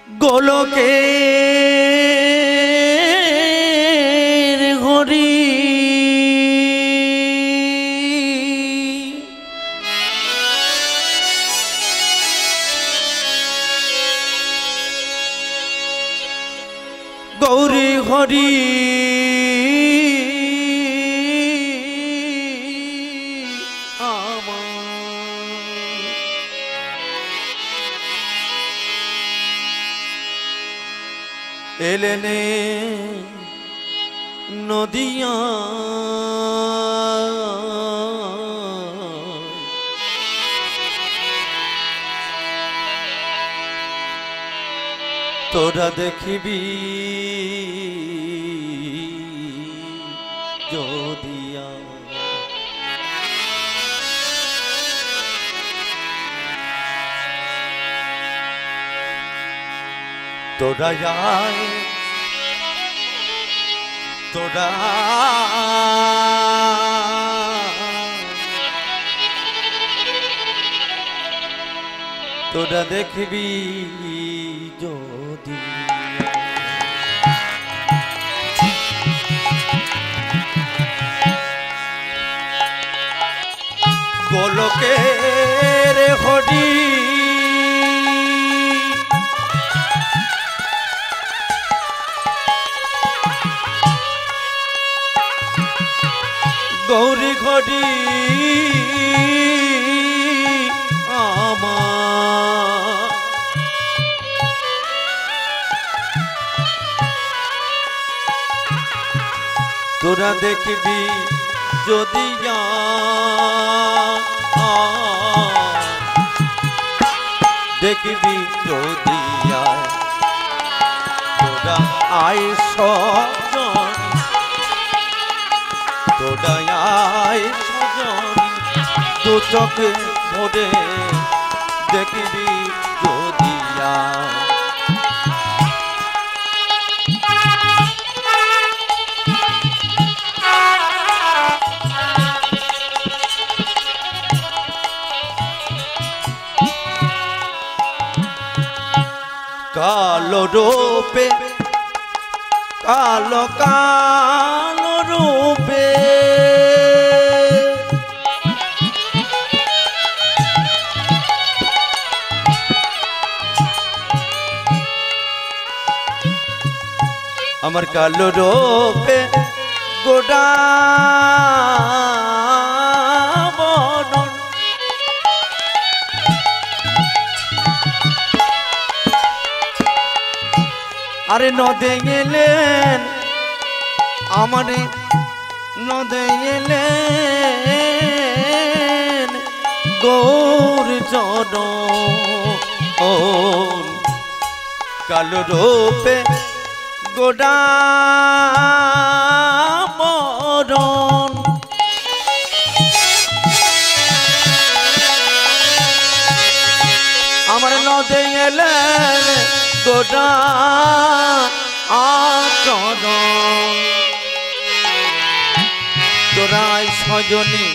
গোলকের হরি গৌরী হরি এলেনে নদিয়া তোরা দেখিবি যদিয়া তোরা যায় তোরা তোরা দেখবি যদি গোলকের হরি গৌরী ঘড়ি আমার তোরা দেখবি যদি দেখবি যদি তোরা আইস তোড়ায় সজনী দু চোখে ভরে দেখবি যদিয়া কালো রূপে কালো কালো রূপে আমার কালো রূপে গোডা বদন আরে নদে গেলেন আমারে নদে গেলেন গৌর চরণ কালো রূপে গোডা মরণ আমার নদে এলেন গোডা আচরণ তোরাই সজনী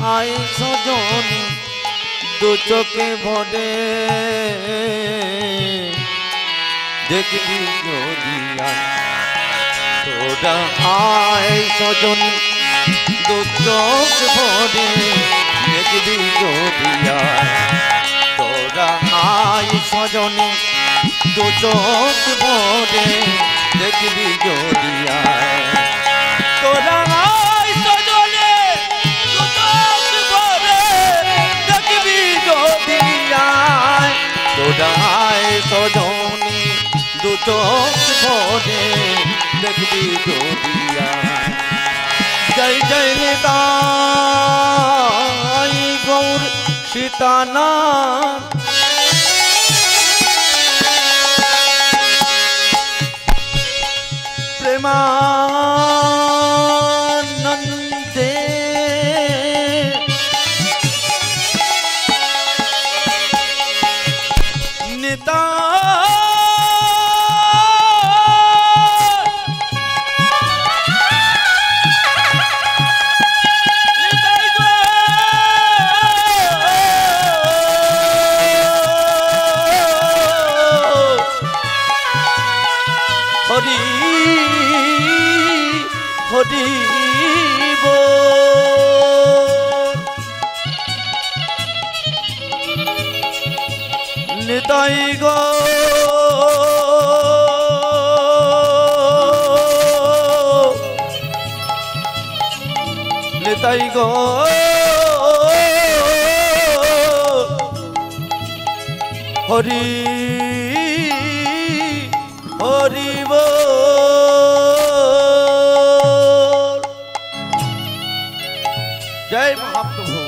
আয় সজনী দু চোখে ভরে দেখবি যদিয়া তোরা আয় সজনী দু চোখ ভরে দেখবি যদিয়া তোরা আয় সজনী দু চোখ ভরে দেখবি যদিয়া তোরা আয় সজনী দু চোখ ভরে দেখবি যদিয়া তোরা আয় সজনী দু চোখ ভরে দেখবি যদিয়া জয় জয় নিতাই গৌর সীতানাথ প্রেমানন্দে নিতা নিতাই গো নিতাই গো হরি হরি বল জয় মহাপ্রভু।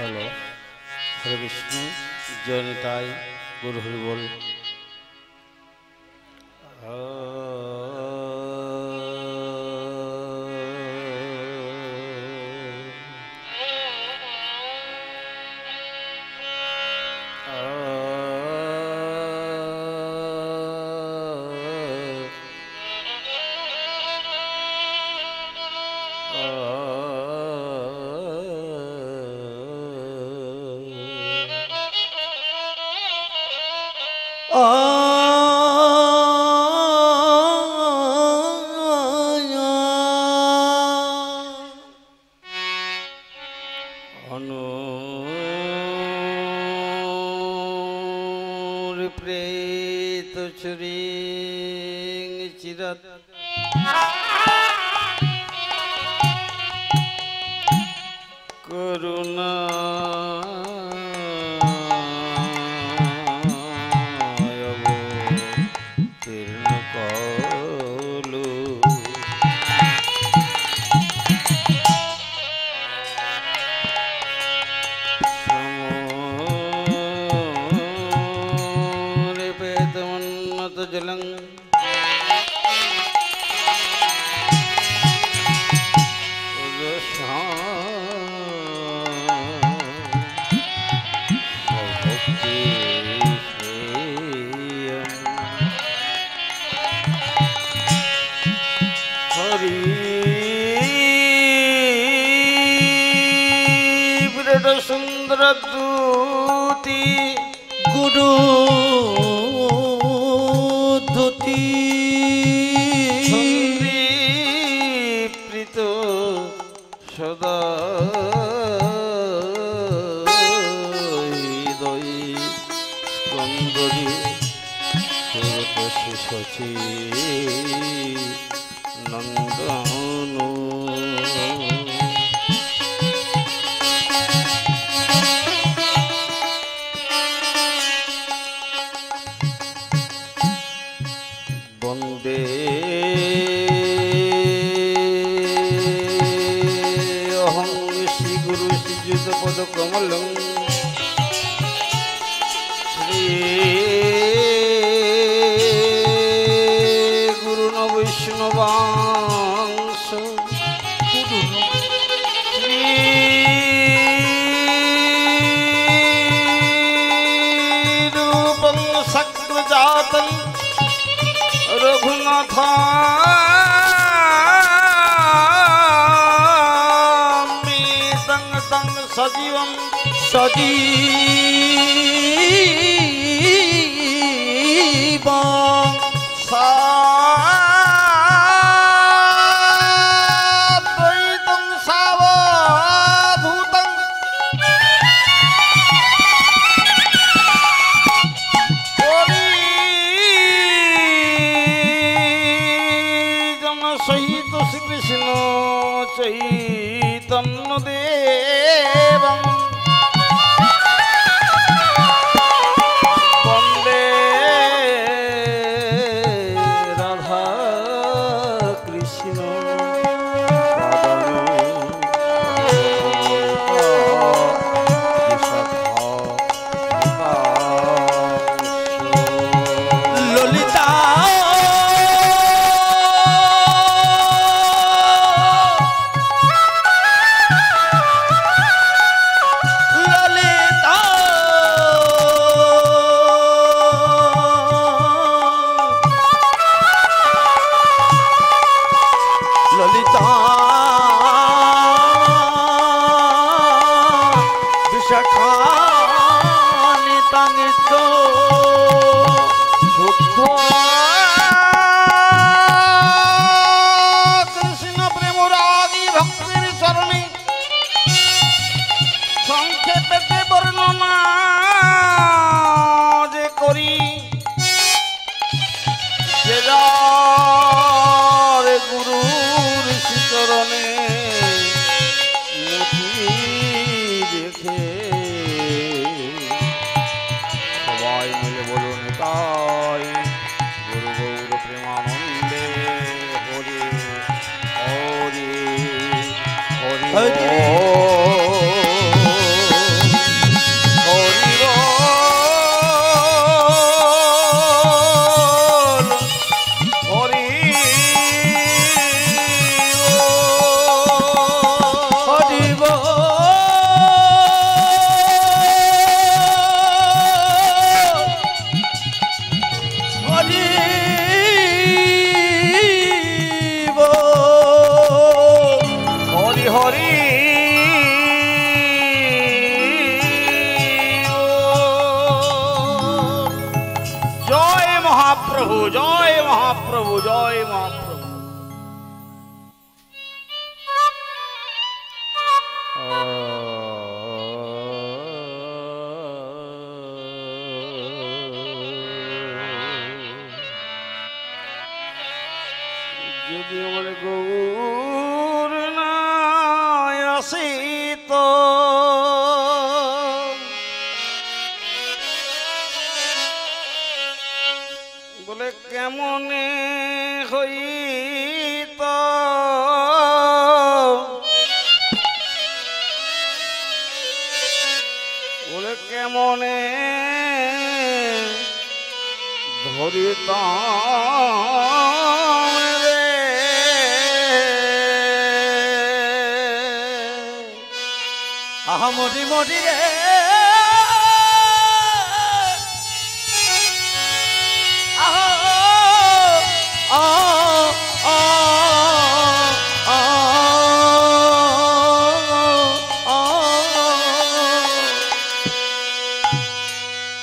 हेलो हरे विष्णु जय निताई गुरु हरि बोल। प्रेत चुरिंग चिरत करुणा জলং सुंदर दूती गुरु दूती प्रीत सदा हृदय स्कंदरी सुरत शिशि नंदन पद कमल श्री गुरु वैष्णवांश श्री रूपं शक्रजातं रघुनाथा सजीवं सजीवं साद्वैतं सावधूतं सहित श्री कृष्ण चैतन्य देवं वंदे राधा कृष्ण ललिता कृष्ण प्रेम रागी भक्तिर चरणी संक्षेपे वर्णना जे करी गुरुर चरणे দেখে সবাই মিলে বলুন তাই গুরু গৌর প্রেমানন্দে হরি হরি হরি महाप्रभु जय महाप्रभु जय महाप्रभु। यदि हमारे गौर ना আসি তো বলে কেমনে হইত বলে কেমনে ধরিতাম রে। আহা মরি মরি রে আহা আ আ আ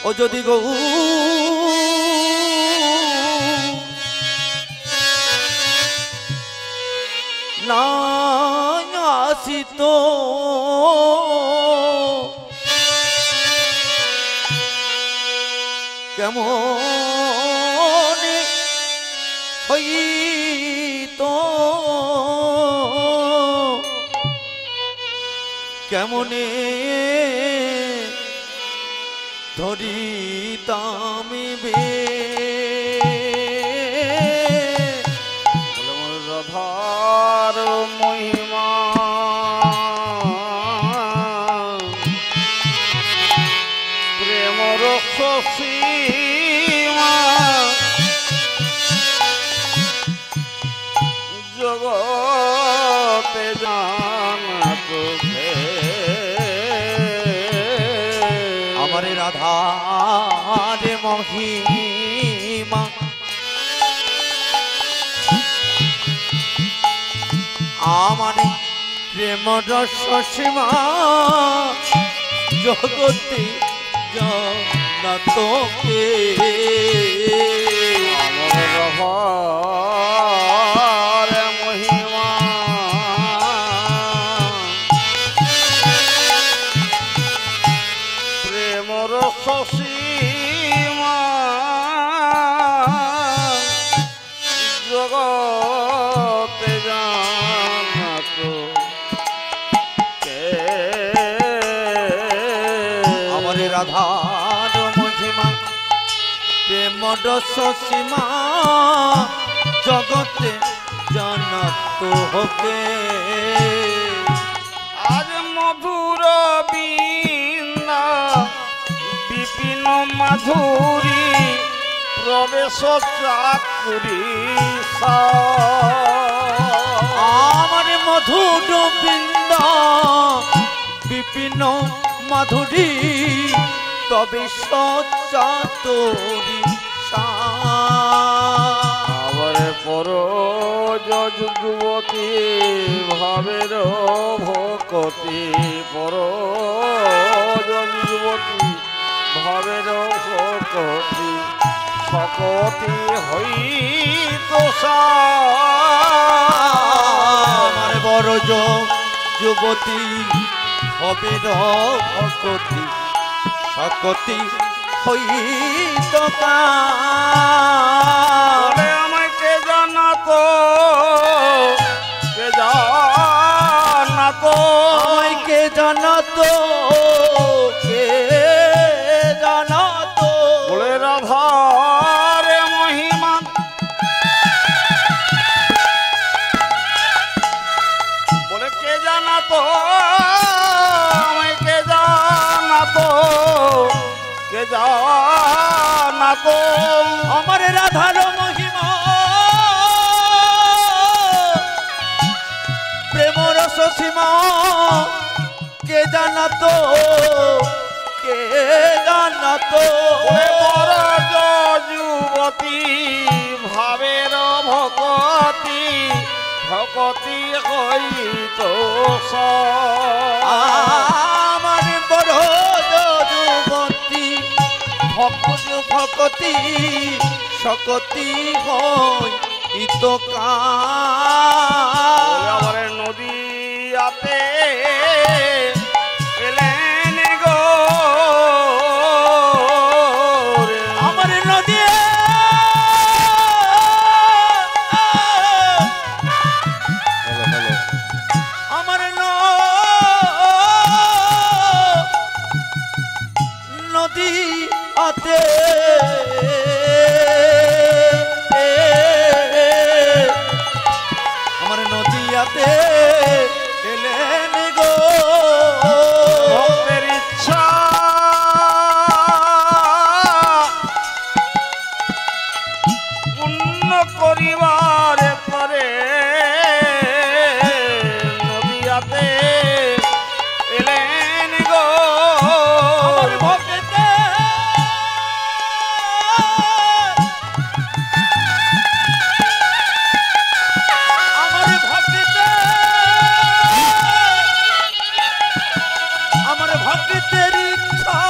ও যদি গো না আসিত কেমন হইত কেমনে ধরিতামি বে রাধার মহিমা প্রেমর সীমা জগতে জানাত আমার রাধার মহিমা আমার প্রেম রস সীমা জগতে জানাতকে রাধার মহিমা প্রেমর সীমা জগতে জানাত কে আমার রাধার মহিমা প্রেম রস সীমা জগতে জানাত হবে আজ মধুর বীণা বিপিন মাধুরী প্রবেশ চাকুরি আমার মধুর বৃন্দ বিপিন মাধুরী তবে সচাতরি আবার পর যুবতী ভাবের ভকতি পর যুবতী ভাবের ভকতি সকতি হই তো আমার বড় যুবতী হবে ভকতি সকতি হইত আমায় কে জানাতো কে জানাতো আমায় কে জানাতো কে জানাতো বলে রাধার মহিমা বলে কে জানাতো আমায় কে জানাতো কে জানাতো আমার রাধার মহিমা প্রেম রস সীমা কে জানাতো কে জানাতো বড় যুবতী ভাবের ভকতি ভকতি হইত আমার বড় যুবতী ভকতি সকতি হইত আমার নদীয়াতে এলেন গো আমার নদী আমার নদী আতে আমার নদীয়াতে এলেন গো ভক্তের ইচ্ছা ভক্তের ইচ্ছা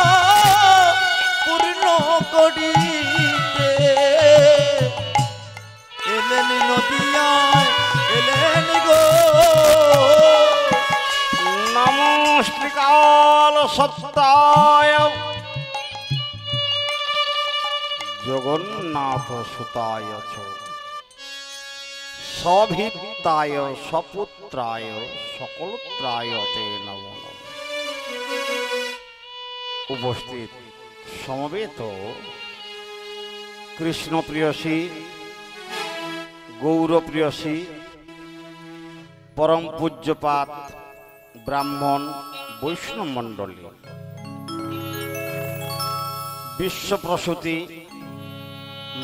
পূর্ণ করিতে এলেন নদিয়ায় এলেন গো। নমো শ্রীকাল সত্যায় জগন্নাথ সুতায় চ সভিত্তায় সপুত্রায় সকলত্রায় তে নমো নমঃ। উপস্থিত সমবেত কৃষ্ণপ্রিয়সী গৌরপ্রিয়সী পরম পূজ্যপাত ব্রাহ্মণ বৈষ্ণব মণ্ডলী, বিশ্বপ্রসূতি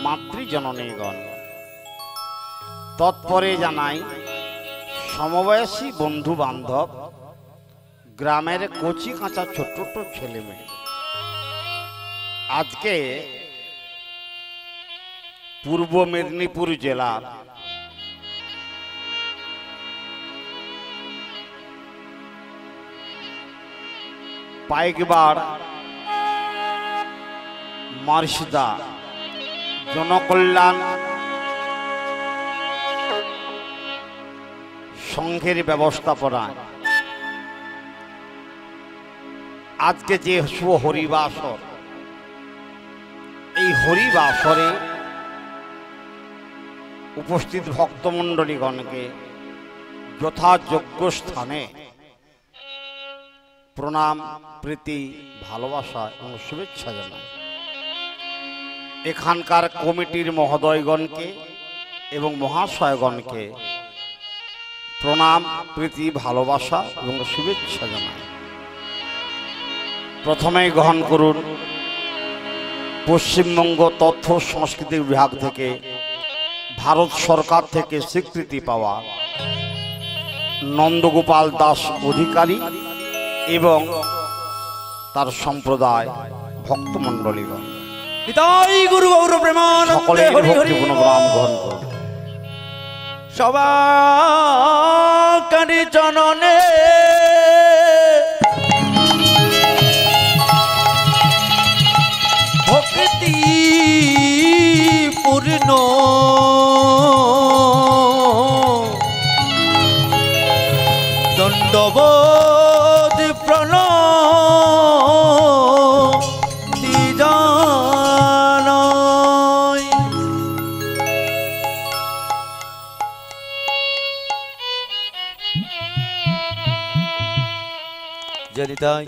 মাতৃজননীগণ, তৎপরে জানাই সমবয়সী বন্ধু বান্ধব, গ্রামের কচি কাঁচা ছোট্ট ছোট্ট ছেলে মেয়ে, আজকে পূর্ব মেদিনীপুর জেলার পাইকবার মার্শদা জনকল্যাণ সংঘের ব্যবস্থাপনায় আজকে যে শুভ হরিবাসর, এই হরিবাসরে উপস্থিত ভক্তমণ্ডলীগণকে যথাযোগ্য স্থানে প্রণাম, প্রীতি, ভালোবাসা এবং শুভেচ্ছা জানাই। এখানকার কমিটির মহোদয়গণকে এবং মহাশয়গণকে প্রণাম, প্রীতি, ভালোবাসা এবং শুভেচ্ছা জানাই। প্রথমেই গ্রহণ করুন পশ্চিমবঙ্গ তথ্য সংস্কৃতি বিভাগ থেকে ভারত সরকার থেকে স্বীকৃতি পাওয়া নন্দগোপাল দাস অধিকারী এবং তার সম্প্রদায় ভক্তমণ্ডলীগণ নিতাই গুরু গৌর প্রেমানন্দে সকলের হরি হরি ভক্তি গুণগ্রাম গ্রহণ করুন। সবাকারি চরণে ভক্তি পূর্ণ দণ্ডবোধ প্রণতি জানাই। জনিতাই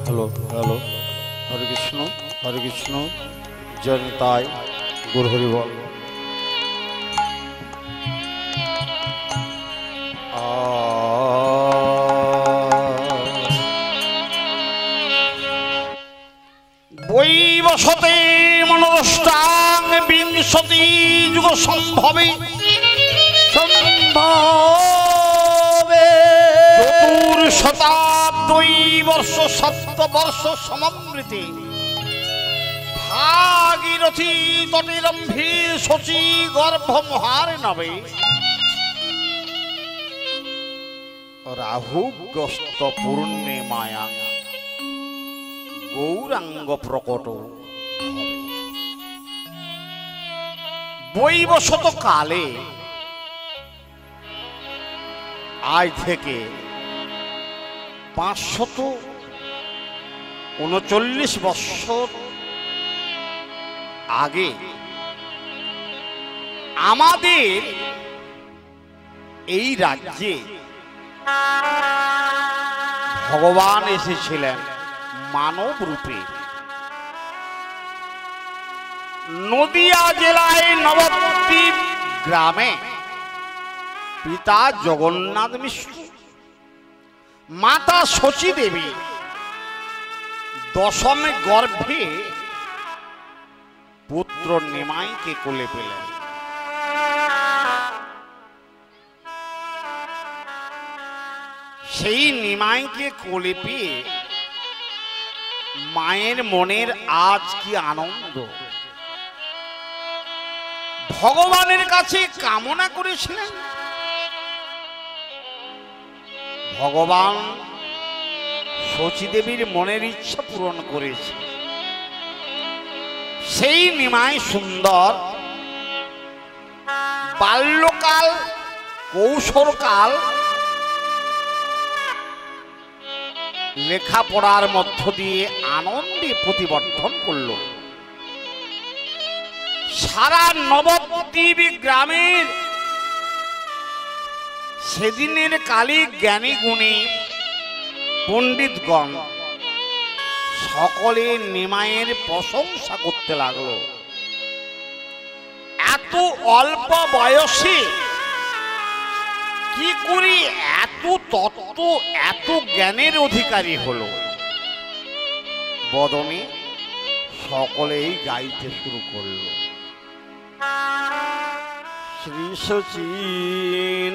হ্যালো হ্যালো, হরে কৃষ্ণ হরে কৃষ্ণ, জয়তাই গুরু হরি বল। বৈবসতে মনরষ্টাং বিংশতি যুগ সম্ভবে সম্ভবে চতুর্শতাব্দী বর্ষ সপ্তবর্ষ সমমৃতে ভাগীরথী তটিরম্ভী শচী গর্ভ মহার নবে রাহুগ্রস্ত পূর্ণিমায়া গৌরাঙ্গ প্রকট হবে। বৈবসত কালে আজ থেকে 539 বৎসর আগে আমাদের এই রাজ্যে ভগবান এসেছিলেন মানব রূপে। নদিয়া জেলায় নবদ্বীপ গ্রামে পিতা জগন্নাথ মিশ্র, মাতা শচী দেবী দশমে গর্ভে পুত্র নিমাইকে কোলে পেলেন। সেই নিমাইকে কোলে পেয়ে মায়ের মনের আজ কি আনন্দ। ভগবানের কাছে কামনা করেছিলেন, ভগবান শচীদেবীর মনের ইচ্ছা পূরণ করেছে। সেই নিমাই সুন্দর বাল্যকাল কৈশোরকাল লেখাপড়ার মধ্য দিয়ে আনন্দে প্রতিবর্ধন করল। সারা নবদ্বীপ গ্রামের সেদিনের কালে জ্ঞানী গুণী পণ্ডিতগণ সকলে নিমাইয়ের প্রশংসা করতে লাগলো। এত অল্প বয়সে কি করে এত তত্ত্ব এত জ্ঞানের অধিকারী হলো। বদনে সকলেই গাইতে শুরু করলো, শ্রী সচিনন্দন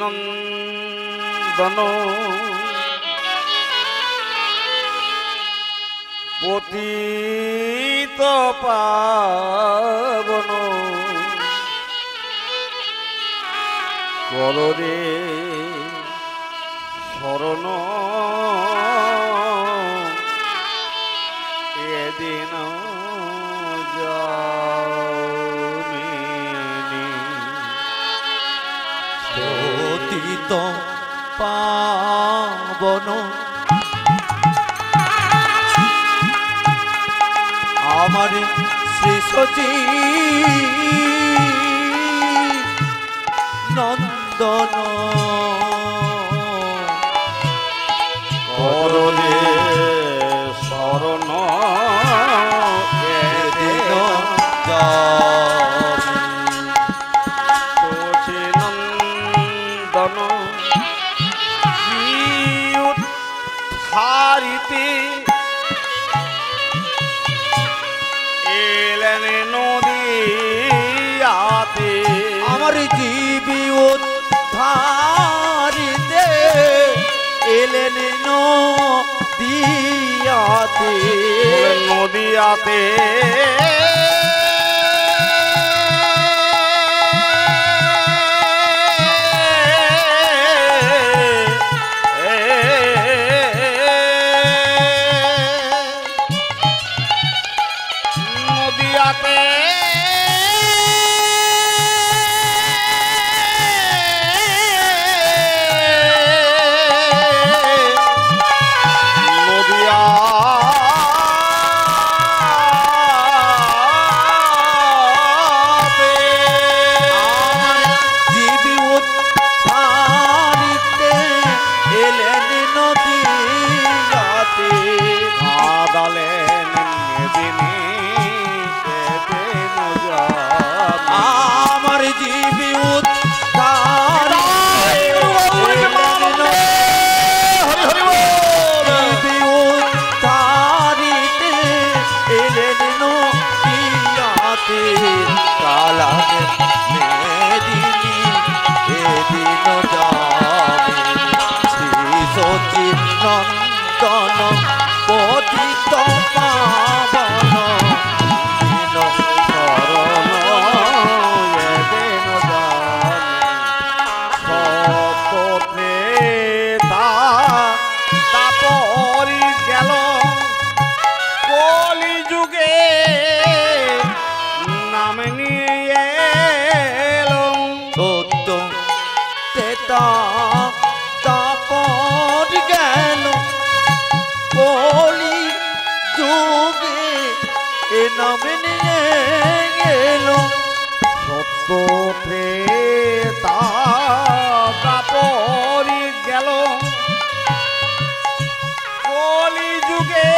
পতিত পাবন কররে শরণ এদিন পতিত পাবন আমার শ্রী সচী নন্দন করলে শরণ সচিনন্দন হারিতে এলেন নদীয়াতে আমার জীবী উদ্ধারিতে এলেন নদীয়াতে নদীয়াতে নদীয়াতে নন্দন পতিত পাবন শরণ এদেন সততে তাপরি গেল কলি যুগে নাম নিয়ে এলো সত্য তেতা তাপর গেল কলি যুগে এ নাম নিয়ে গেল সত্য তাপরি গেল কলি যুগে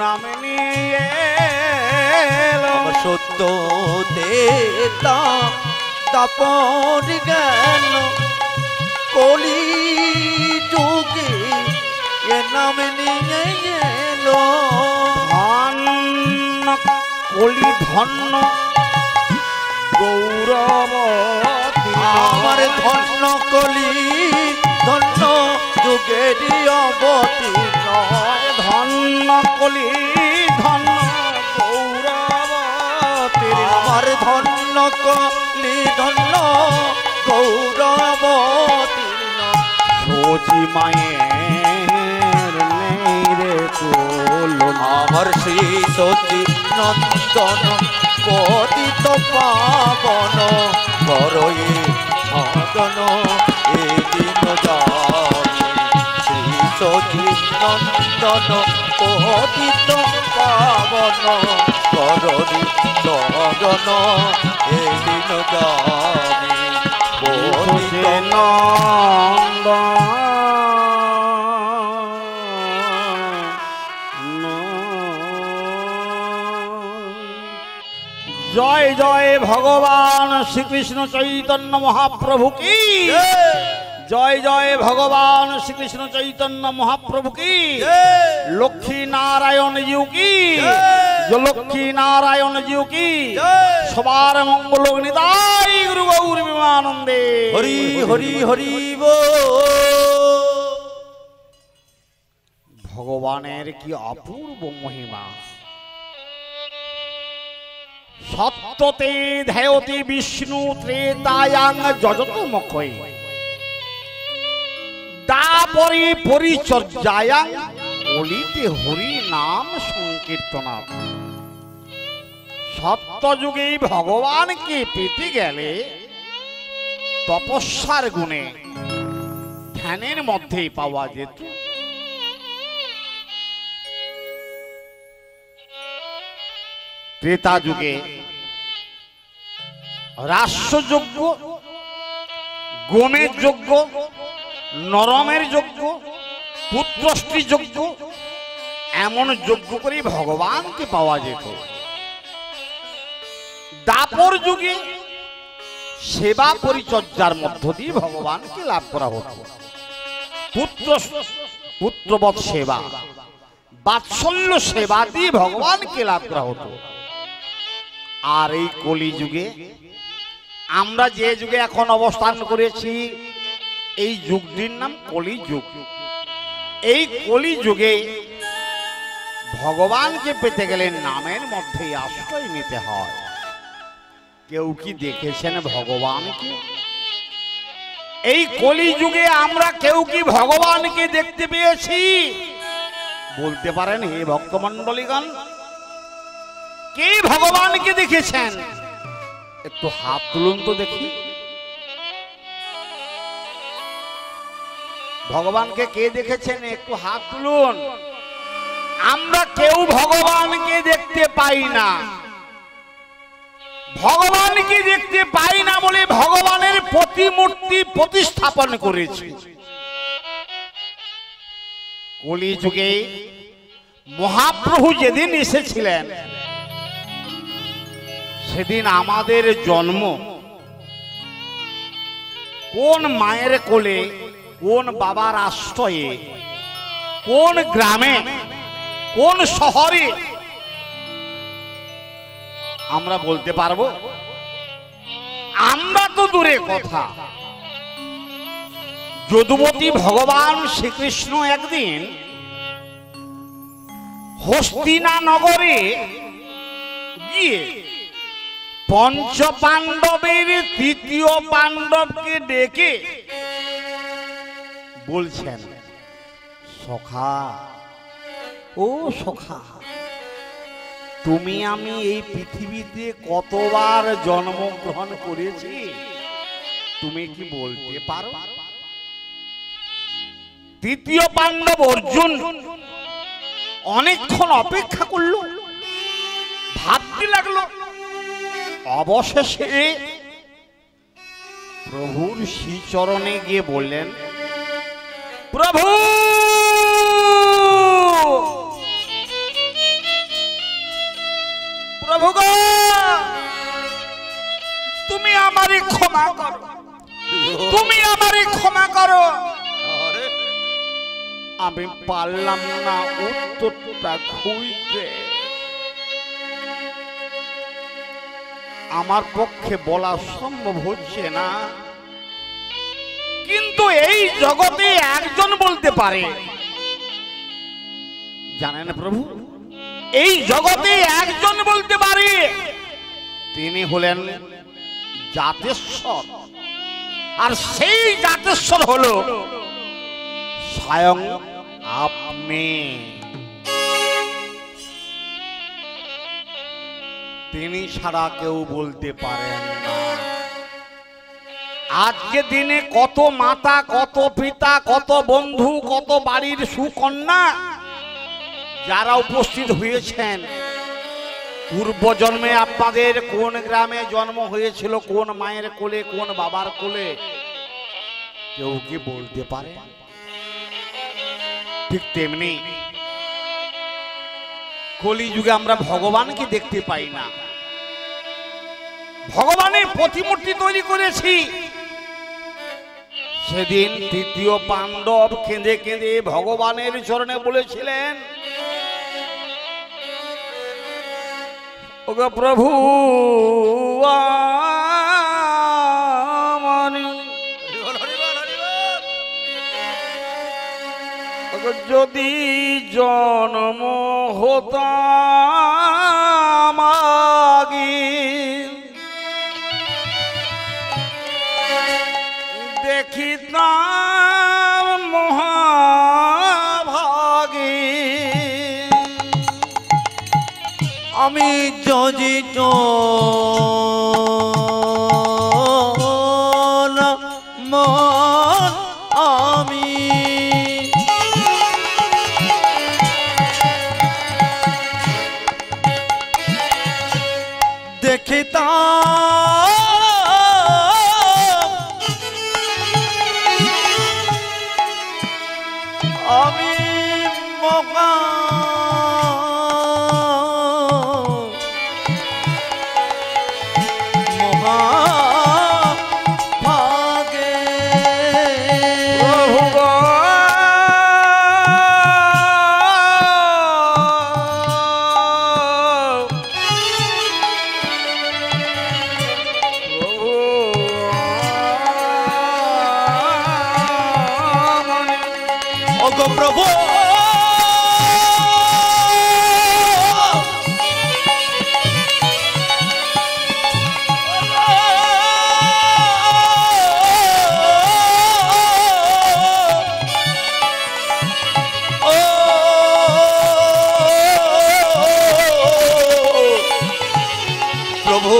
নাম নিয়ে এলো সত্য তেতা তাপর গেল কলি যুগে এ নাম নিয়ে এলো ধন্য কলি ধন্য গৌরব আমার ধন্য কলি ধন্য নয় ধন্য কলি ধন্য গৌরবতী আমার ধন্য কলি ধন্য গৌরবতীর্ণ সচি মায়ের নেই রে তুলনা আমার শ্রী সচি নন্দন পতিত পাবন করই সদন এদিন শ্রী সচি নন্দন পতিত পাবন করই সদন এদিন পতিত জয় জয় ভগবান শ্রীকৃষ্ণ চৈতন্য মহাপ্রভু কি জয় জয় ভগবান শ্রীকৃষ্ণ চৈতন্য মহাপ্রভু কি লক্ষ্মী নারায়ণ জিউ কি লক্ষ্মী নারায়ণ জিউ কি সবার মঙ্গল নিতাই গুরু গৌর বিমানন্দে হরি হরি হরি ভগবানের কি অপূর্ব মহিমা সত্যতে ধ্যায়তি বিষ্ণু ত্রেতায়াং যজত মুখৈ দাপরি পরিচর্যায়াং বলিতে হরি নাম সংকীর্তনা সত্যযুগে ভগবানকে পেতে গেলে তপস্যার গুণে ধ্যানের মধ্যেই পাওয়া যেত ত্রেতা যুগে রাষ্ট্রযজ্ঞ গোমের যজ্ঞ নরমের যজ্ঞ পুত্রষ্টি যজ্ঞ এমন যজ্ঞ করে ভগবানকে পাওয়া যেত দাপর যুগে সেবা পরিচর্যার মধ্য দিয়ে ভগবানকে লাভ করা হতো পুত্রবৎ সেবা বাৎসল্য সেবা দিয়ে ভগবানকে লাভ করা হতো আর এই কলি যুগে আমরা যে যুগে এখন অবস্থান করেছি এই যুগটির নাম কলি যুগ এই কলি যুগে ভগবানকে পেতে গেলে নামের মধ্যেই আশ্রয় নিতে হয় কেউ কি দেখেছেন ভগবানকে এই কলি যুগে আমরা কেউ কি ভগবানকে দেখতে পেয়েছি বলতে পারেন হে ভক্তমণ্ডলীগণ কে ভগবানকে দেখেছেন একটু হাত তুলুন তো দেখি ভগবানকে কে দেখেছেন একটু হাত তুলুন আমরা কেউ ভগবানকে দেখতে পাই না ভগবানকে দেখতে পাই না বলে ভগবানের প্রতিমূর্তি প্রতিস্থাপন করেছি কলি যুগে মহাপ্রভু যেদিন এসেছিলেন সেদিন আমাদের জন্ম কোন মায়ের কোলে কোন বাবার আশ্রয়ে কোন গ্রামে কোন শহরে আমরা বলতে পারবো আমরা তো দূরে কথা যদুমতি ভগবান শ্রীকৃষ্ণ একদিন হস্তিনা নগরে গিয়ে পঞ্চ পাণ্ডবের তৃতীয় পাণ্ডবকে ডেকে বলছেন সখা ও সখা তুমি আমি এই পৃথিবীতে কতবার জন্মগ্রহণ করেছি তুমি কি বলতে পারো তৃতীয় পাণ্ডব অর্জুন অনেকক্ষণ অপেক্ষা করলো ভাবতে লাগলো অবশেষে প্রভুর শ্রীচরণে গিয়ে বললেন প্রভু প্রভু গো তুমি আমারে ক্ষমা করো তুমি আমারে ক্ষমা করো আমি পারলাম না উত্তরটা খুঁজতে আমার পক্ষে বলা সম্ভব হচ্ছে না কিন্তু এই জগতে একজন বলতে পারে জানেন প্রভু, এই জগতে একজন বলতে পারি, তিনি হলেন জাতেশ্বর। আর সেই জাতেশ্বর হলো স্বয়ং আপনি। তিনি ছাড়া কেউ বলতে পারেন না। আজকে দিনে কত মাতা, কত পিতা, কত বন্ধু, কত বাড়ির সুকন্যা যারা উপস্থিত হয়েছেন, পূর্বজন্মে আপনাদের কোন গ্রামে জন্ম হয়েছিল, কোন মায়ের কোলে, কোন বাবার কোলে, কেউ কি বলতে পারে? ঠিক তেমনি কলিযুগে আমরা ভগবানকে দেখতে পাই না। ভগবানের প্রতিমূর্তি তৈরি করেছি। সেদিন তৃতীয় পাণ্ডব কেঁদে কেঁদে ভগবানের চরণে বলেছিলেন, ওগো প্রভু, যদি জন্ম হতাম আগে, দেখিতাম মহাভাগে, আমি যজিত মন আমি দেখিতাম আমি মগা প্রভু প্রভু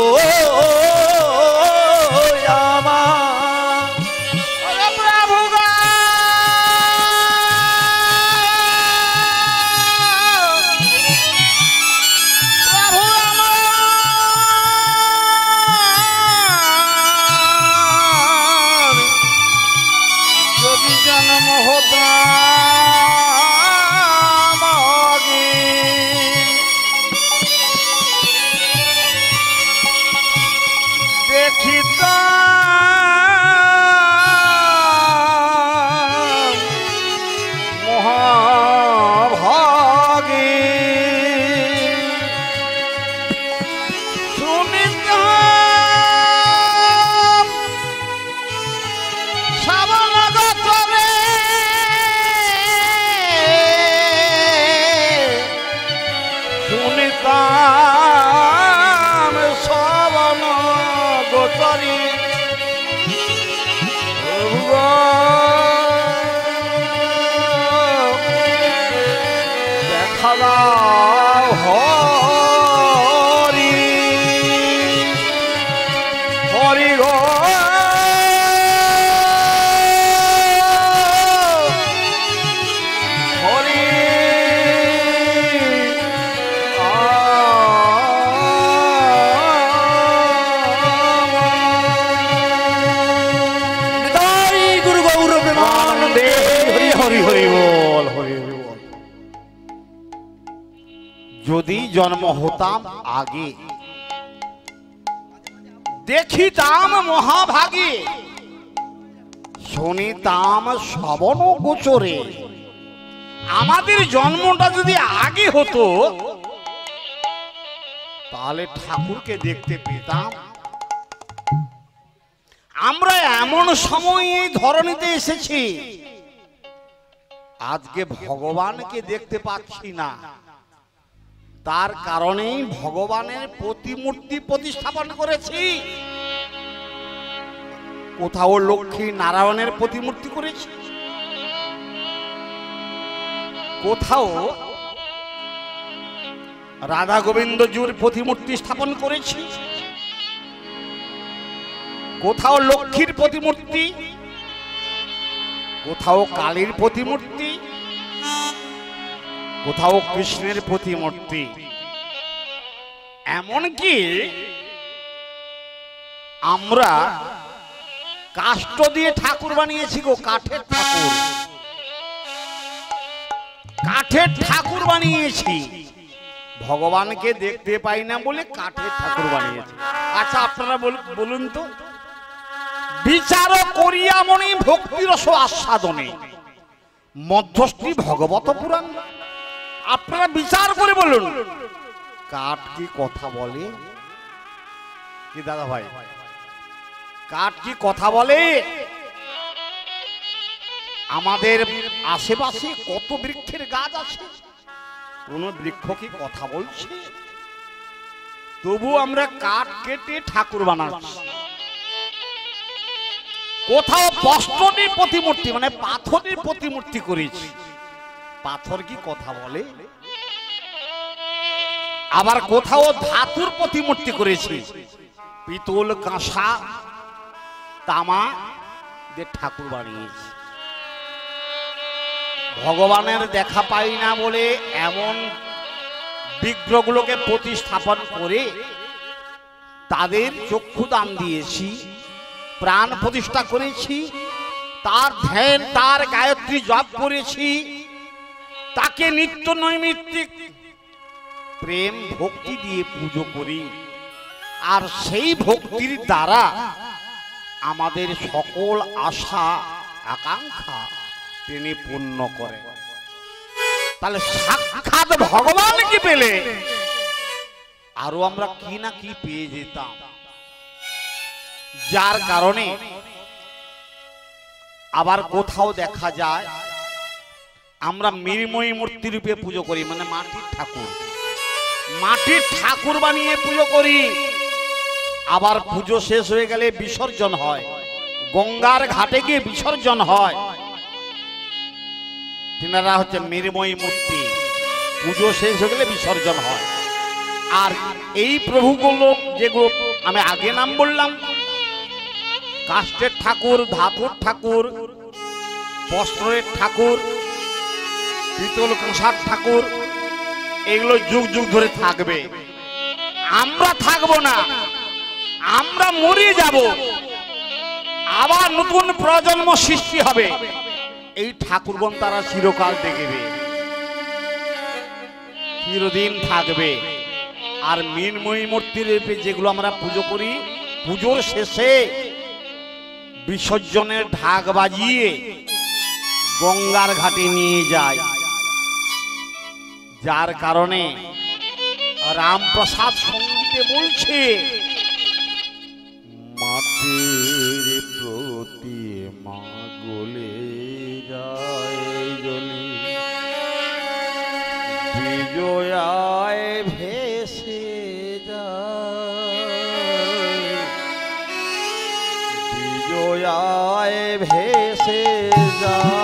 যদি জন্ম হতাম আগে, দেখিতাম মহাভাগে, শুনিতাম শ্রবণ গোচরে। আমাদের জন্মটা যদি আগে হতো তাহলে ঠাকুরকে দেখতে পেতাম। আমরা এমন সময়ে ধরণীতে এসেছি আজকে ভগবানকে দেখতে পাচ্ছি না, তার কারণেই ভগবানের প্রতিমূর্তি প্রতিস্থাপন করেছি। কোথাও লক্ষ্মী নারায়ণের প্রতিমূর্তি করেছি, কোথাও রাধা গোবিন্দজির প্রতিমূর্তি স্থাপন করেছি, কোথাও লক্ষ্মীর প্রতিমূর্তি, কোথাও কালীর প্রতিমূর্তি, কোথাও কৃষ্ণের প্রতিমূর্তি। এমনকি আমরা কাষ্ঠ দিয়ে ঠাকুর বানিয়েছি গো, কাঠের ঠাকুর, কাঠের ঠাকুর বানিয়েছি। ভগবানকে দেখতে পাই না বলে কাঠের ঠাকুর বানিয়েছি। আচ্ছা আপনারা বলুন তো, বিচার করিয়া মনে ভক্তিরস আস্বাদনে মধ্যস্থী ভগবত পুরাণ, আপনারা বিচার করে বলুন কাঠ কি কথা বলে? কি দাদা ভাই, কাঠ কি কথা বলে? আমাদের আশেপাশে কত বৃক্ষের গাছ আছে, কোন বৃক্ষ কি কথা বলছে? তবু আমরা কাঠ কেটে ঠাকুর বানাচ্ছি। কোথাও বস্ত্রের প্রতিমূর্তি মানে পাথরের প্রতিমূর্তি করেছি, পাথর কি কথা বলে? আবার কোথাও ধাতুর প্রতিমূর্তি করেছি, পিতল কাঁসা তামা দিয়ে ঠাকুর বানিয়েছি। ভগবানের দেখা পাই না বলে এমন বিগ্রহগুলোকে প্রতিস্থাপন করে তাদের চক্ষু দান দিয়েছি, প্রাণ প্রতিষ্ঠা করেছি, তার ধ্যান তার গায়ত্রী জপ করেছি, তাকে নিত্য নৈমিত্তিক প্রেম ভক্তি দিয়ে পুজো করি। আর সেই ভক্তির দ্বারা আমাদের সকল আশা আকাঙ্ক্ষা তিনি পূর্ণ করেন। তাহলে সাক্ষাৎ ভগবানকে পেলে আরো আমরা কি না কি পেয়ে যেতাম। যার কারণে আবার কোথাও দেখা যায় আমরা মৃন্ময়ী মূর্তি রূপে পুজো করি, মানে মাটির ঠাকুর, মাটির ঠাকুর বানিয়ে পুজো করি। আবার পুজো শেষ হয়ে গেলে বিসর্জন হয়, গঙ্গার ঘাটে গিয়ে বিসর্জন হয়। তিনারা হচ্ছে মৃন্ময়ী মূর্তি, পুজো শেষ হয়ে গেলে বিসর্জন হয়। আর এই প্রভুগুলো যেগুলো আমি আগে নাম বললাম, কাষ্ঠের ঠাকুর, ধাতুর ঠাকুর, বস্ত্রের ঠাকুর, পিতল কাঁসার ঠাকুর, এগুলো যুগ যুগ ধরে থাকবে। আমরা থাকবো না, আমরা মরে যাব, আবার নতুন প্রজন্ম সৃষ্টি হবে। এই ঠাকুরগণ তারা চিরকাল দেখবে, চিরদিন থাকবে। আর মৃন্ময়ী মূর্তির যেগুলো আমরা পুজো করি, পুজোর শেষে বিসর্জনের ঢাক বাজিয়ে গঙ্গার ঘাটে নিয়ে যায়। যার কারণে রামপ্রসাদ সঙ্গীতে বলছে, মাটির প্রতি মা গলে যায় জলে, বিজয়ায় ভেসে যায়, বিজয়ায় ভেসে যায়।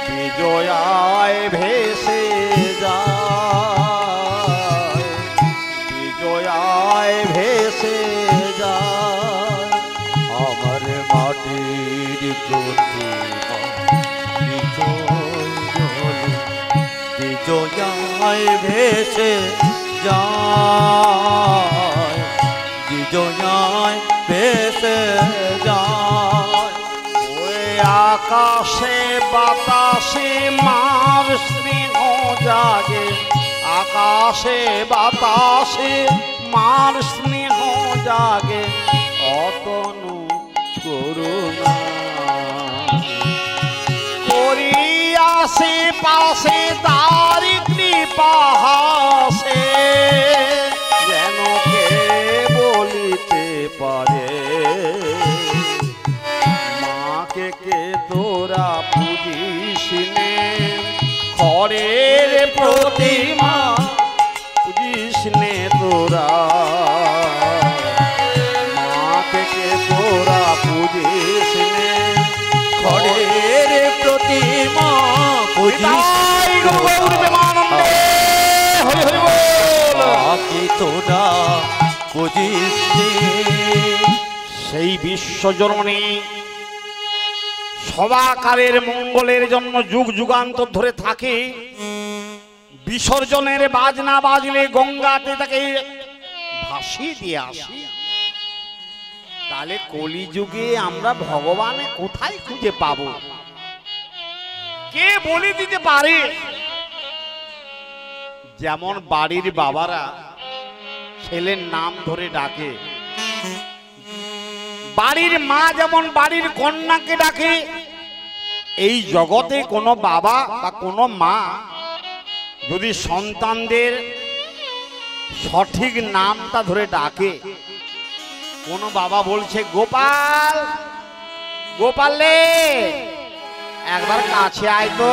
বিজয়ায় ভেসে যায়, বিজয়ায় ভেসে যায়। আমার মাটির প্রতিমা বিজয়ায় ভেসে যায়, বিজয়ায় ভেসে যায়। ওই আকাশে বাতাসে মার স্নেহ জাগে, আকাশে বাতাসে মার স্নেহ জাগে, অতনু করুণা করিয়াছে পাশে তারি কৃপা হাসে, যেন কে তোরা বুঝিস নে। সেই বিশ্বজননী সবাকারের মঙ্গলের জন্য যুগ যুগান্তর ধরে থাকে। বিসর্জনের বাজনা বাজলে গঙ্গাতে তাকে ভাসিয়ে দিয়ে আসি। তাহলে কলিযুগে আমরা ভগবান কোথায় খুঁজে পাবো? কে বলে দিতে পারে? যেমন বাড়ির বাবারা ছেলের নাম ধরে ডাকে, বাড়ির মা যেমন বাড়ির কন্যাকে ডাকে, এই জগতে কোনো বাবা বা কোনো মা যদি সন্তানদের সঠিক নামটা ধরে ডাকে, কোনো বাবা বলছে গোপাল, গোপাল রে একবার কাছে আয় তো,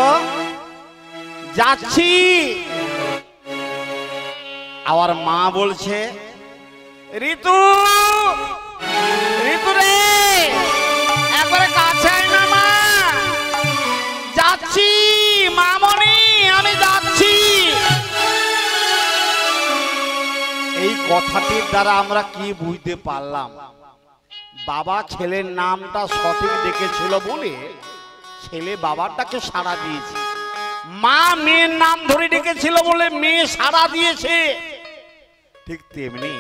যাচ্ছি। আবার মা বলছে ঋতু, ঋতু রে একবার কাছে আয় না মা, যাচ্ছি মামনি, আমি যাচ্ছি। এই কথাটির দ্বারা আমরা কি বুঝতে পারলাম? বাবা ছেলের নামটা সঠিক ডেকেছিল বলে ছেলে বাবাটাকে সাড়া দিয়েছে, মা মেয়ের নাম ধরে ডেকেছিল বলে মেয়ে সাড়া দিয়েছে। ঠিক তেমনি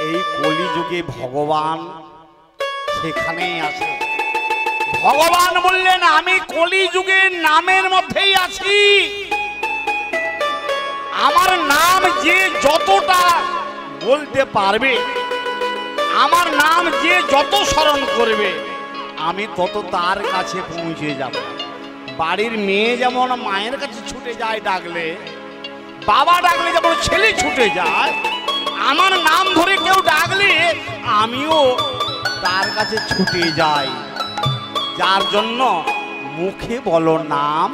এই কলিযুগে ভগবান সেখানেই আছে। ভগবান বললেন আমি কলিযুগের নামের মধ্যেই আছি। আমার নাম যে যতটা বলতে পারবে, আমার নাম যে যত স্মরণ করবে, আমি তত তার কাছে পৌঁছে যাব। বাড়ির মেয়ে যেমন মায়ের কাছে ছুটে যায় ডাকলে, বাবা ডাকলে যেমন ছেলে ছুটে যায়, আমার নাম ধরে কেউ ডাকলে আমিও তার কাছে ছুটে যাই। যার জন্য মুখে বলো নাম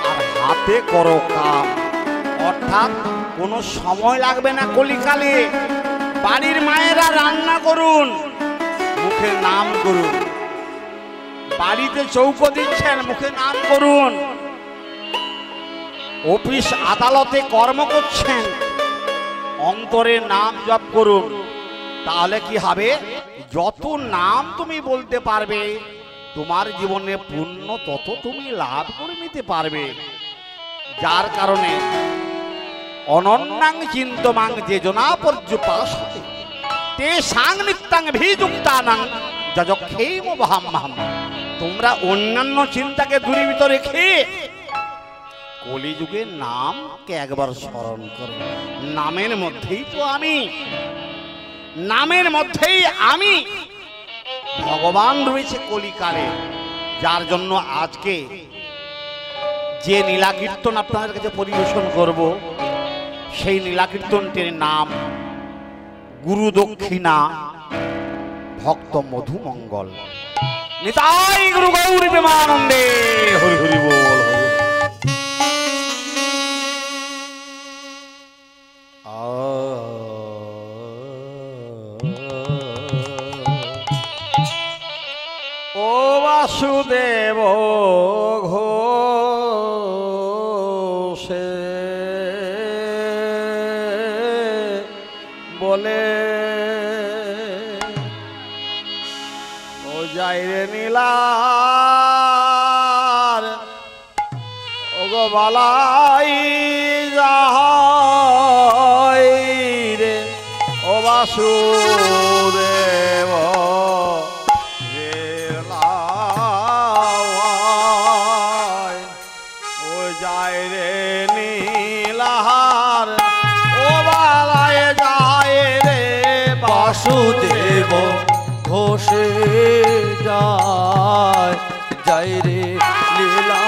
আর হাতে করো কাম। অর্থাৎ কোনো সময় লাগবে না কলিকালে। বাড়ির মায়েরা রান্না করুন, মুখে নাম করুন। বাড়িতে চৌকো দিচ্ছেন, মুখে নাম করুন। অফিস আদালতে কর্ম করছেন, অন্তরে নাম জপ করুন। তাহলে কি হবে? যত নাম তুমি বলতে পারবে, তোমার জীবনে পুণ্য তত তুমি লাভ করে নিতে পারবে। যার কারণে অনন্যাং চিন্তমাং যোজনা পর্যুপাসতে তে সাং নিত্যাং ভিযুক্তানাং যজক্ষেম ভাম্মাহম। তোমরা অন্যান্য চিন্তাকে দূরীভূত রেখে কলিযুগের নামকে একবার স্মরণ করো। নামের মধ্যেই তো আমি, নামের মধ্যেই আমি ভগবান রয়েছে কলিকালে। যার জন্য আজকে যে নীলা কীর্তন আপনাদের কাছে পরিবেশন করব, সেই নীলা কীর্তনটির নাম গুরু দক্ষিণা ভক্ত মধুমঙ্গল। নিতাই গুরু গৌরী প্রেমানন্দে হরি হরি বল। ও বাসুদেব ঘোষে বলে ও যাই রে নীলার ও গো বালাই যাই রে ও বাসুদেব ও যাই রে নীলার ও বালায় যায় রে বাসুদেব ঘোষে যায়, যাই রে লীলা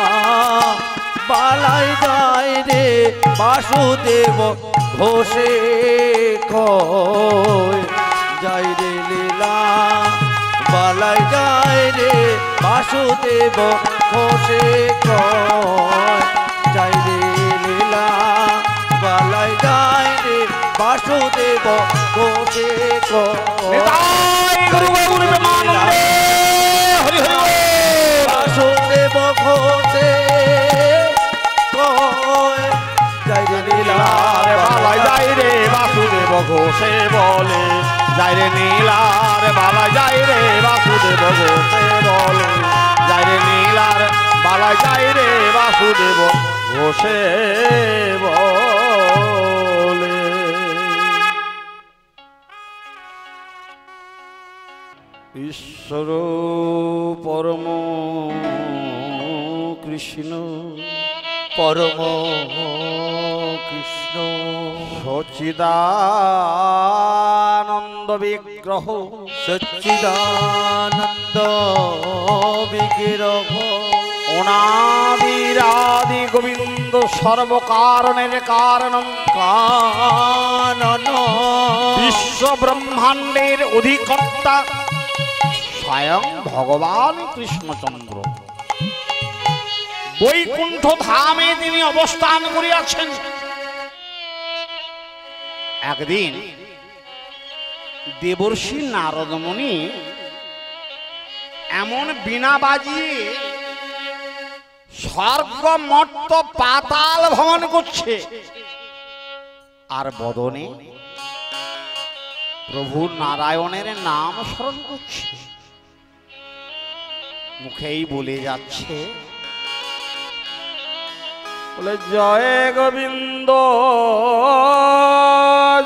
বালাই যায় রে বাসুদেব ঘোষে কয়, যাই রে লীলা বালাই যায় রে বাসুদেব ঘোষে কয়, যাই রে লীলা বালাই যায় রে বাসুদেব ঘোষে কয়। বাসুদেব ঘোষে কয়, যাই রে লীলা বালাই যায় রে বাসুদেব ঘোষে বলে যাই রে নীলার বালা যাই রে বাসুদেব ঘোষে বলে যাই রে নীলার বালা যাই রে বাসুদেব ঘোষে বলে। ঈশ্বর পরম কৃষ্ণ পরম কৃষ্ণ সচ্চিদানন্দ বিগ্রহ সচ্চিদানন্দ বিগ্রহ অনাদিরাদি গোবিন্দ সর্বকারণের কারণম কানন বিশ্ব ব্রহ্মাণ্ডের অধিকর্তা স্বয়ং ভগবান কৃষ্ণচন্দ্র বৈকুণ্ঠ ধামে তিনি অবস্থান করিয়াছেন। একদিন দেবর্ষি নারদ মুনি এমন বীণা বাজিয়ে স্বর্গ মর্ত পাতাল ভ্রমণ করছে আর বদনে প্রভু নারায়ণের নাম স্মরণ করছে, মুখেই বলে যাচ্ছে বলে জয় গোবিন্দ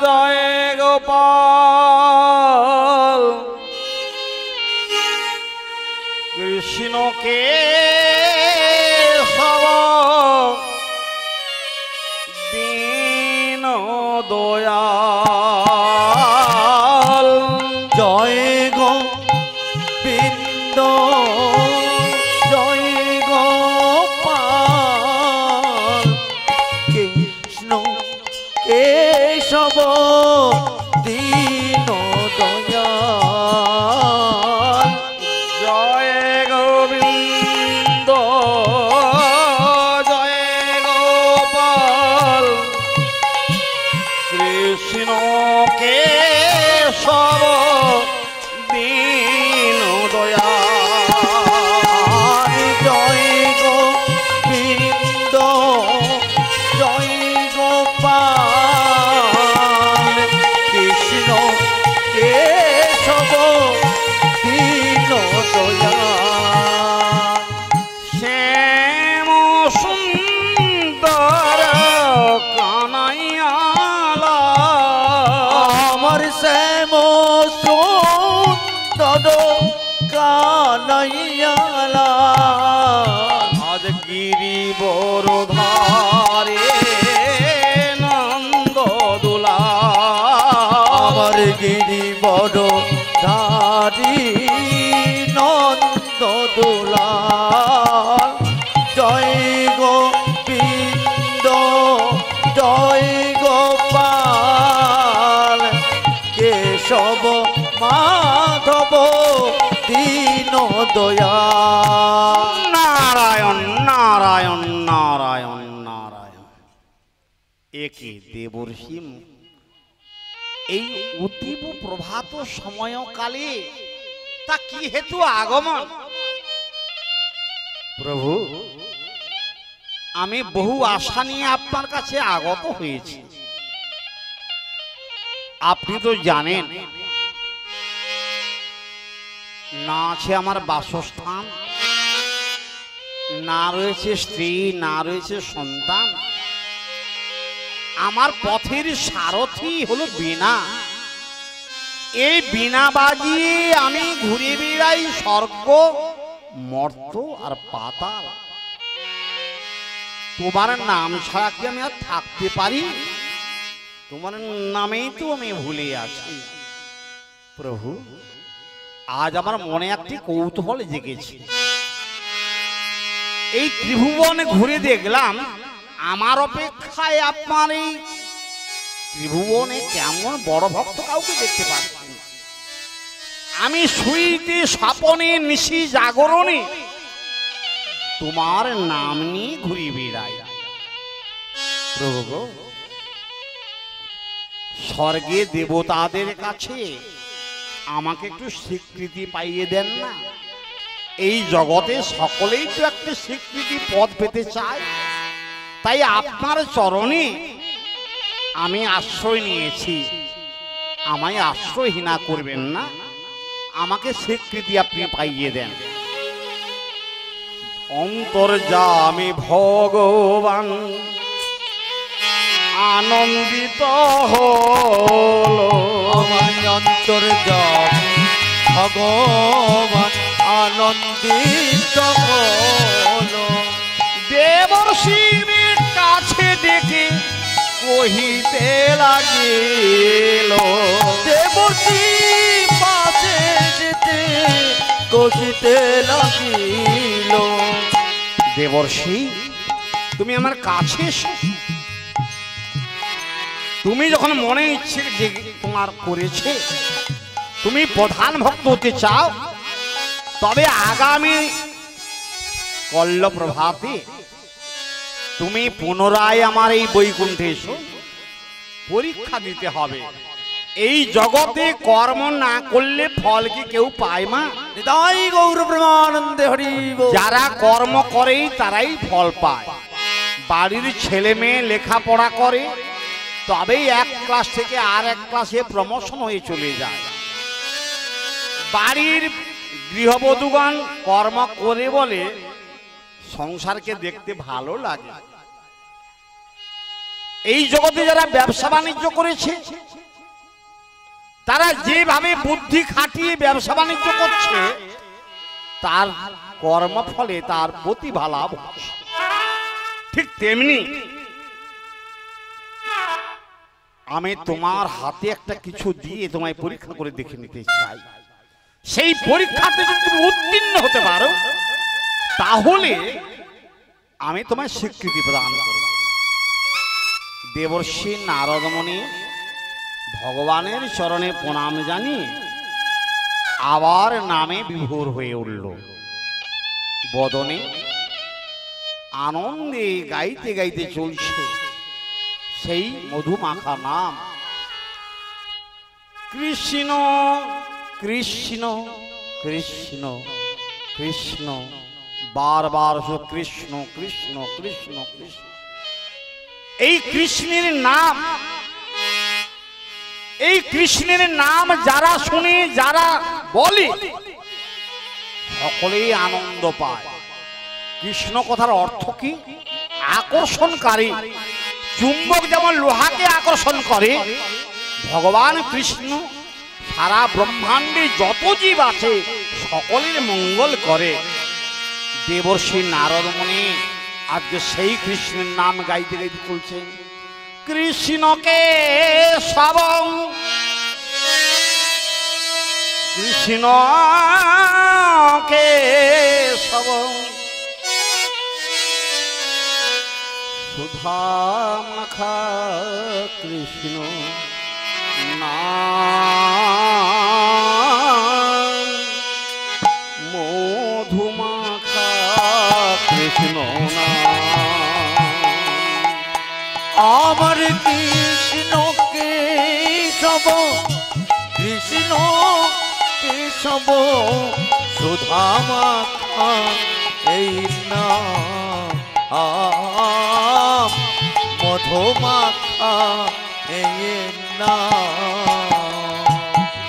জয় গোপাল কৃষ্ণকে সব দীন দয়াল জয় গোবিন্দ জয় গোপাল কৃষ্ণ কেশব দীন দয়াল জয় গোবিন্দ জয় গোপাল কৃষ্ণকে সব দীন দয়াল জয় গোবিন্দ জয় গোপাল কৃষ্ণ কেশব দীন দয়াল শ্যাম সুন্দর কানাইয়ালা আমার শ্যাম সুন্দর কানাইয়ালা আজ গিরি বড় ধারে নন্দ দোলা আমার গিরি বড় ধারি নন্দ দোলাল জয় গোবিন্দ জয় গোপাল কেশব মাধব দীন দয়াল নারায়ণ নারায়ণ নারায়ণ নারায়ণ। একে দেবর্ষি এই অতীব প্রভাত সময়কালে তা কি হেতু আগমন? প্রভু, আমি বহু আশা নিয়ে আপনার কাছে আগত হয়েছি। আপনি তো জানেন না আছে আমার বাসস্থান, না রয়েছে স্ত্রী, না রয়েছে সন্তান। আমার পথের সারথি হলো বীণা। এই বীণা বাজিয়ে আমি ঘুরে বেড়াই স্বর্গ মর্ত আর পাতাল। তোমার নাম ছাড়া কি আমি আর থাকতে পারি? তোমার নামেই তো আমি ভুলে আছি। প্রভু, আজ আমার মনে একটি কৌতূহল জেগেছে। এই ত্রিভুবনে ঘুরে দেখলাম আমার অপেক্ষায় আপনার এই ত্রিভুবনে কেমন বড় ভক্ত কাউকে দেখতে পাচ্ছি। আমি শুইতে স্বপনে নিশি জাগরণে তোমার নাম নিয়ে ঘুরে বেড়াই। প্রভু গো, স্বর্গে দেবতাদের কাছে আমাকে একটু স্বীকৃতি পাইয়ে দেন না। এই জগতে সকলেই তো একটা স্বীকৃতি পদ পেতে চায়, তাই আপনার চরণে আমি আশ্রয় নিয়েছি। আমায় আশ্রয়হীনা করবেন না, আমাকে স্বীকৃতি আপনি পাইয়ে দেন। অন্তর্যামী ভগবান আনন্দিত হলো, আমার অন্তর্যামী ভগবান আনন্দিত হলো। দেবর্ষির কাছে ডেকে কহিতে লাগিল, দেবর্ষি পাশে যেতে কহিতে লাগিল, দেবর্ষি তুমি আমার কাছে এসো। তুমি যখন মনে ইচ্ছে যে তোমার করেছে, তুমি প্রধান ভক্ত হতে চাও, তবে আগামী কল্ল প্রভাতে তুমি পুনরায় আমার এই বৈকুণ্ঠে এসো। পরীক্ষা দিতে হবে, এই জগতে কর্ম না করলে ফল কি কেউ পায় মা? নিতাই গৌর প্রেমানন্দে হরি বল। যারা কর্ম করেই তারাই ফল পায়। বাড়ির ছেলে মেয়ে লেখাপড়া করে, তবেই এক ক্লাস থেকে আর এক ক্লাসে প্রমোশন হয়ে চলে যায়। বাড়ির গৃহবধূগণ কর্ম করে বলে সংসারকে দেখতে ভালো লাগে। এই জগতে যারা ব্যবসা বাণিজ্য করেছে, তারা যেভাবে বুদ্ধি খাটিয়ে ব্যবসা বাণিজ্য করছে, তার কর্মফলে তার প্রতিভা লাভ হচ্ছে। ঠিক তেমনি আমি তোমার হাতে একটা কিছু দিয়ে তোমায় পরীক্ষা করে দেখে নিতে চাই। সেই পরীক্ষাতে যদি তুমি উত্তীর্ণ হতে পারো, তাহলে আমি তোমায় স্বীকৃতি প্রদান করব। দেবর্ষি নারদমণি ভগবানের চরণে প্রণাম জানিয়ে আবার নামে বিভোর হয়ে উঠল। বদনে আনন্দে গাইতে গাইতে চলছে সেই মধুমাখা নাম, কৃষ্ণ কৃষ্ণ কৃষ্ণ কৃষ্ণ। বারবার কৃষ্ণ কৃষ্ণ কৃষ্ণ কৃষ্ণ। এই কৃষ্ণের নাম, এই কৃষ্ণের নাম যারা শুনে, যারা বলে, সকলেই আনন্দ পায়। কৃষ্ণ কথার অর্থ কি? আকর্ষণকারী। চুম্বক যেমন লোহাকে আকর্ষণ করে, ভগবান কৃষ্ণ সারা ব্রহ্মাণ্ডে যত জীব আছে সকলের মঙ্গল করে। দেবর্ষি নারদমণি আজকে সেই কৃষ্ণের নাম গাইতে গাইতে চলছেন। কৃষ্ণকে সবং কৃষ্ণকে সবং সুধা মাখা কৃষ্ণ নাম, মধুমাখা কৃষ্ণ নাম। আমার কৃষ্ণকে সব কৃষ্ণ কেশব সুধা মাখা এই নাম, মধুমাখা এই নাম।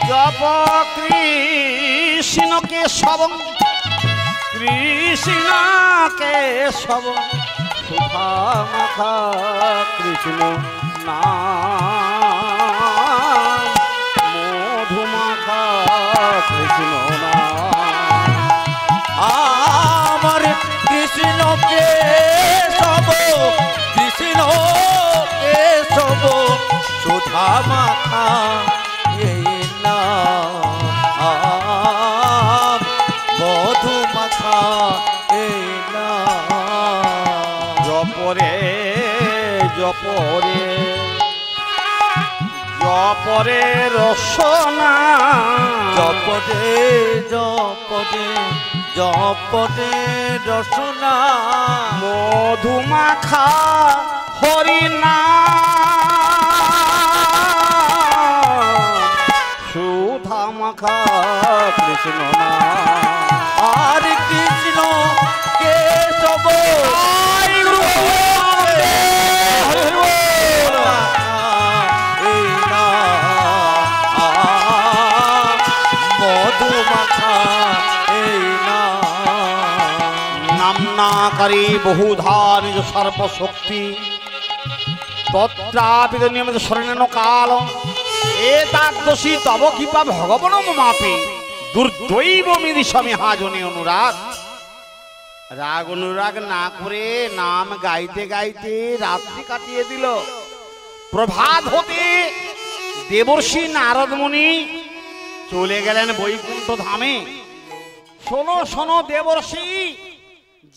জপ কৃষ্ণকে সবং কৃষ্ণকে সবং সুধা মাখা কৃষ্ণ নাম, মধুমাখা কৃষ্ণ নাম। আমার কৃষ্ণকে সব কৃষ্ণকে সব সুধা মাখা এই নাম, মধুমাখা এই নাম। জপরে জপরে জপরে রসনা, জপদে জপদে জপদে রসনা, মধুমাখা হরিনাম, সুধা মাখা কৃষ্ণ নাম। আর কৃষ্ণ কেশব এই নাম, রান্নাকারী বহুধা নিজ সর্বশক্তি তত্রাপিত নিয়মিত শরণেন কাল এ তাদোষী তব কৃপা ভগবান মাপে দুর্দৈব মিদি সমিহাজনে অনুরাগ। রাগ অনুরাগ না করে নাম গাইতে গাইতে রাত্রি কাটিয়ে দিল। প্রভাত হতে দেবর্ষি নারদ মুনি চলে গেলেন বৈকুণ্ঠ ধামে। শোনো শোনো দেবর্ষি,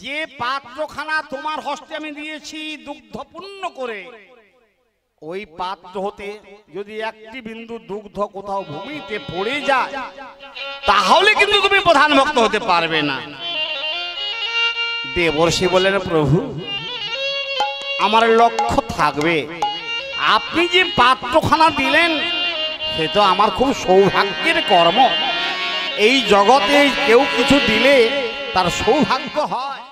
যে পাত্রখানা তোমার হস্তে আমি দিয়েছি দুগ্ধপূর্ণ করে, ওই পাত্র হতে যদি একটি বিন্দু দুগ্ধ কোথাও ভূমিতে পড়ে যায় তাহলে কিন্তু তুমি প্রধান ভক্ত হতে পারবে না। দেবর্ষি বললেন, প্রভু আমার লক্ষ্য থাকবে, আপনি যে পাত্রখানা দিলেন সে তো আমার খুব সৌভাগ্যের কর্ম। এই জগতে কেউ কিছু দিলে তার সৌভাগ্য হয়।